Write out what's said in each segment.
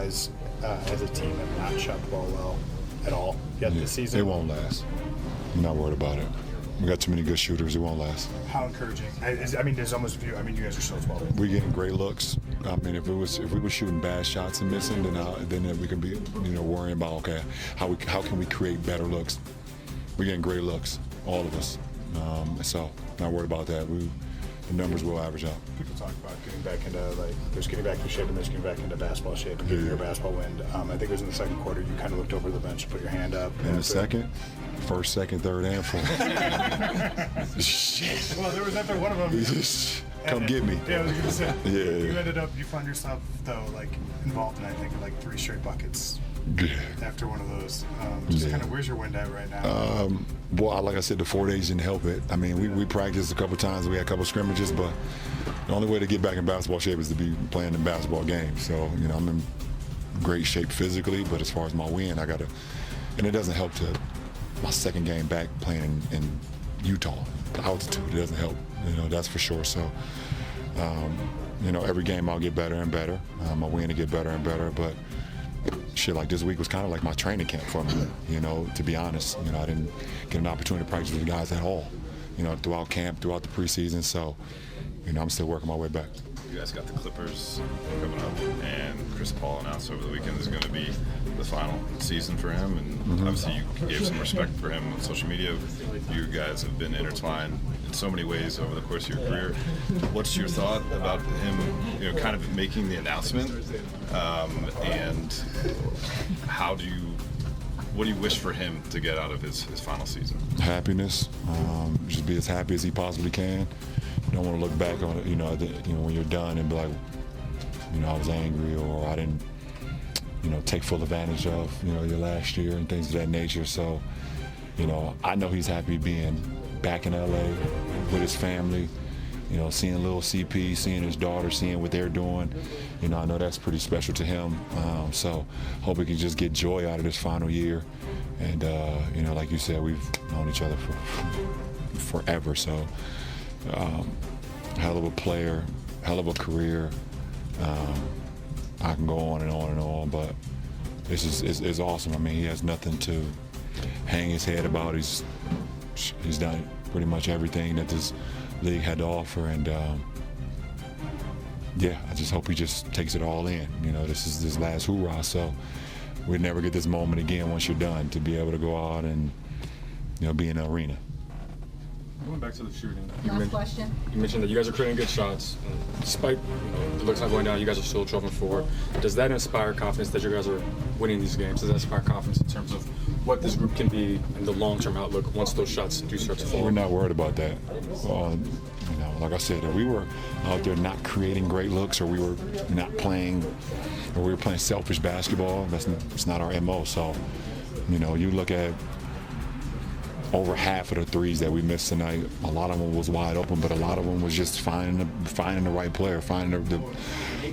guys as a team have not shot the ball well at all yet this season. It won't last. I'm not worried about it. We got too many good shooters. It won't last. How encouraging? There's almost a few. You guys are so small. We're getting great looks. If we were shooting bad shots and missing, then we could be, worrying about, okay, how can we create better looks? We're getting great looks, all of us. So not worried about that. The numbers will average out. People talk about getting back into, there's getting back into shape and there's getting back into basketball shape and getting your basketball wind. I think it was in the second quarter, you kind of looked over the bench, put your hand up. In the second? First, second, third, and fourth. Shit. Well, there was after one of them. Come get me. Yeah, I was going to say. Yeah. You found yourself, though, involved in, I think, 3 straight buckets. After one of those. Kind of, where's your wind at right now? Well, like I said, the 4 days didn't help it. We practiced a couple times. We had a couple scrimmages, but the only way to get back in basketball shape is to be playing in basketball games. So, I'm in great shape physically, but as far as my wind, and it doesn't help my second game back playing in Utah. The altitude, it doesn't help, that's for sure. So, every game I'll get better and better. My wind will get better and better, but shit, this week was kind of like my training camp for me, to be honest. I didn't get an opportunity to practice with the guys at all, throughout camp, throughout the preseason. So, I'm still working my way back. You guys got the Clippers coming up, and Chris Paul announced over the weekend is going to be the final season for him, and obviously you gave some respect for him on social media. You guys have been intertwined in so many ways over the course of your career. What's your thought about him, kind of making the announcement, and what do you wish for him to get out of his final season? Happiness, just be as happy as he possibly can. You don't want to look back on it, when you're done and be like, I was angry or I didn't, take full advantage of, your last year and things of that nature. So, I know he's happy being back in LA with his family, seeing little CP, seeing his daughter, seeing what they're doing. I know that's pretty special to him. So hope he can just get joy out of this final year. And, like you said, we've known each other for forever. So, hell of a player, hell of a career. I can go on and on and on, but it's awesome. He has nothing to hang his head about. He's done pretty much everything that this league had to offer, and I just hope he just takes it all in. This is his last hoorah, so we'd never get this moment again once you're done, to be able to go out and be in the arena. Going back to the shooting. Last question. You mentioned that you guys are creating good shots. Despite the looks not going down, you guys are still dropping forward. Does that inspire confidence that you guys are winning these games? Does that inspire confidence in terms of what this group can be and the long-term outlook once those shots do start to fall? We're not worried about that. Like I said, if we were out there not creating great looks, or we were not playing, or we were playing selfish basketball, that's not our MO. So, you look at over half of the threes that we missed tonight, a lot of them was wide open, but a lot of them was just finding the right player, finding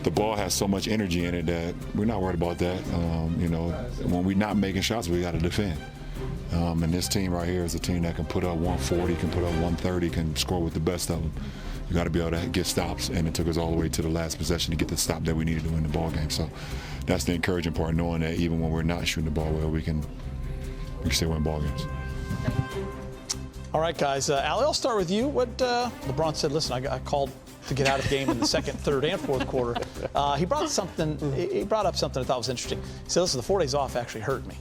the ball has so much energy in it that we're not worried about that. When we're not making shots, we got to defend. And this team right here is a team that can put up 140, can put up 130, can score with the best of them. You got to be able to get stops, and it took us all the way to the last possession to get the stop that we needed to win the ball game. So that's the encouraging part, knowing that even when we're not shooting the ball well, we can still win ball games. All right, guys. Allie, I'll start with you. What LeBron said, listen, I called to get out of the game in the second, third, and fourth quarter. He brought up something I thought was interesting. He said, listen, the 4 days off actually hurt me.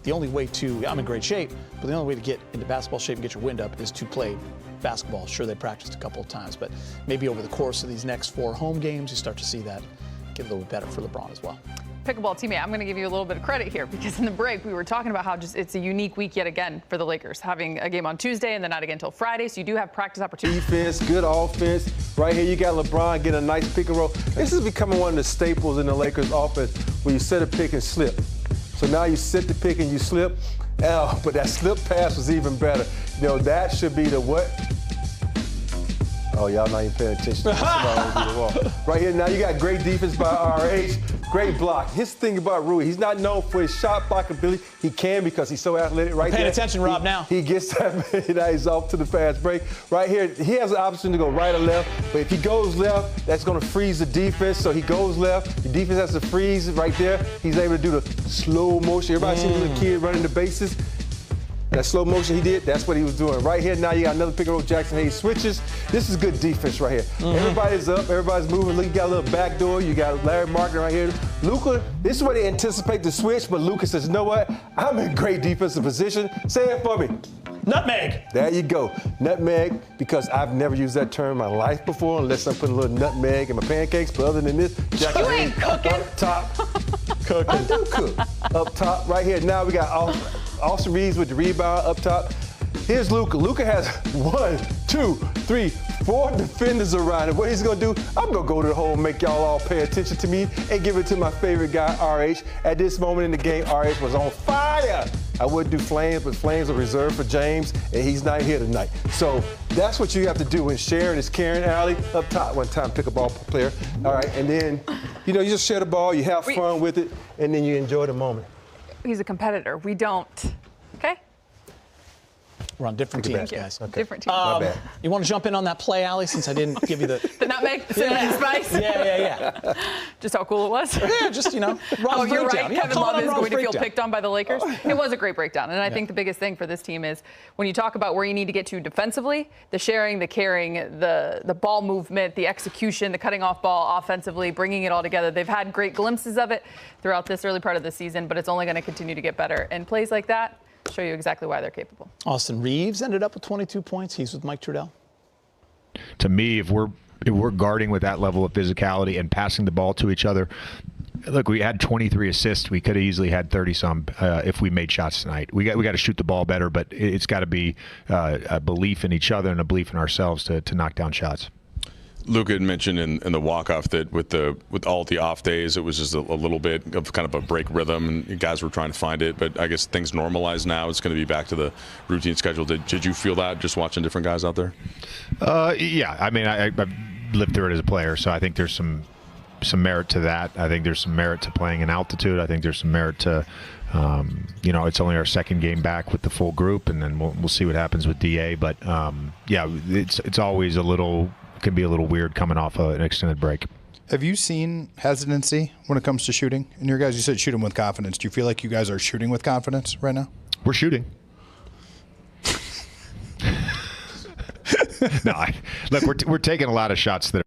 The only way I'm in great shape, but the only way to get into basketball shape and get your wind up is to play basketball. Sure, they practiced a couple of times, but maybe over the course of these next 4 home games, you start to see that get a little bit better for LeBron as well. Pickleball teammate, I'm going to give you a little bit of credit here, because in the break we were talking about how it's a unique week yet again for the Lakers, having a game on Tuesday and then not again until Friday, so you do have practice opportunities. Defense, good offense. Right here you got LeBron getting a nice pick and roll. This is becoming one of the staples in the Lakers offense, where you set a pick and slip. So now you set the pick and you slip. But that slip pass was even better. That should be the what? Oh, y'all not even paying attention. Right here, now you got great defense by RH. Great block. His thing about Rui, he's not known for his shot block ability. He can because he's so athletic right there. Paying attention, Rob, now. He gets that. Now he's off to the fast break. Right here, he has an option to go right or left, but if he goes left, that's going to freeze the defense. So he goes left. The defense has to freeze right there. He's able to do the slow motion. Everybody seen the little kid running the bases? That slow motion he did, that's what he was doing. Right here, now you got another pick and roll. Jackson Hayes switches. This is good defense right here. Everybody's up, everybody's moving. Look, you got a little back door. You got Larry Markin right here. Luka, this is where they anticipate the switch, but Luka says, you know what? I'm in great defensive position. Say it for me. Nutmeg. There you go. Nutmeg, because I've never used that term in my life before, unless I'm putting a little nutmeg in my pancakes. But other than this, Jackson You ain't Hayes cooking. up top. Cooking. I do cook. Up top, right here. Now we got Austin Reeves with the rebound up top. Here's Luka. Luka has 1, 2, 3, 4 defenders around him. What he's gonna do, I'm gonna go to the hole and make y'all all pay attention to me and give it to my favorite guy, RH. At this moment in the game, RH was on fire. I would do Flames, but Flames are reserved for James, and he's not here tonight. So that's what you have to do when sharing is caring. Alley up top, one time pick a ball player. All right, and then you just share the ball, you have fun with it, and then you enjoy the moment. He's a competitor. We don't. Okay? We're on different teams, guys. Okay. Different team. My bad. You want to jump in on that play, Allie, since I didn't give you the The nutmeg, the cinnamon and spice. Yeah. Just how cool it was. Yeah, just, Rob's Oh, you're right. breakdown. Yeah, Kevin call it Love on is Rob's going to feel breakdown. picked on by the Lakers. It was a great breakdown. And I think the biggest thing for this team is when you talk about where you need to get to defensively, the sharing, the carrying, the ball movement, the execution, the cutting off ball offensively, bringing it all together. They've had great glimpses of it throughout this early part of the season, but it's only going to continue to get better. And plays like that show you exactly why they're capable. Austin Reeves ended up with 22 points. He's with Mike Trudell. To me, if we're guarding with that level of physicality and passing the ball to each other, look, we had 23 assists. We could have easily had 30-some if we made shots tonight. We got to shoot the ball better, but it's got to be a belief in each other and a belief in ourselves to knock down shots. Luka had mentioned in the walk-off that with all the off days, it was just a little bit of kind of a break rhythm, and guys were trying to find it. But I guess things normalized now. It's going to be back to the routine schedule. Did you feel that just watching different guys out there? Yeah, I mean, I've lived through it as a player, so I think there's some merit to that. I think there's some merit to playing in altitude. I think there's some merit to, it's only our second game back with the full group, and then we'll see what happens with DA. But yeah, it's always can be a little weird coming off an extended break. Have you seen hesitancy when it comes to shooting? And your guys, you said shooting with confidence. Do you feel like you guys are shooting with confidence right now? We're shooting. No, look, we're taking a lot of shots that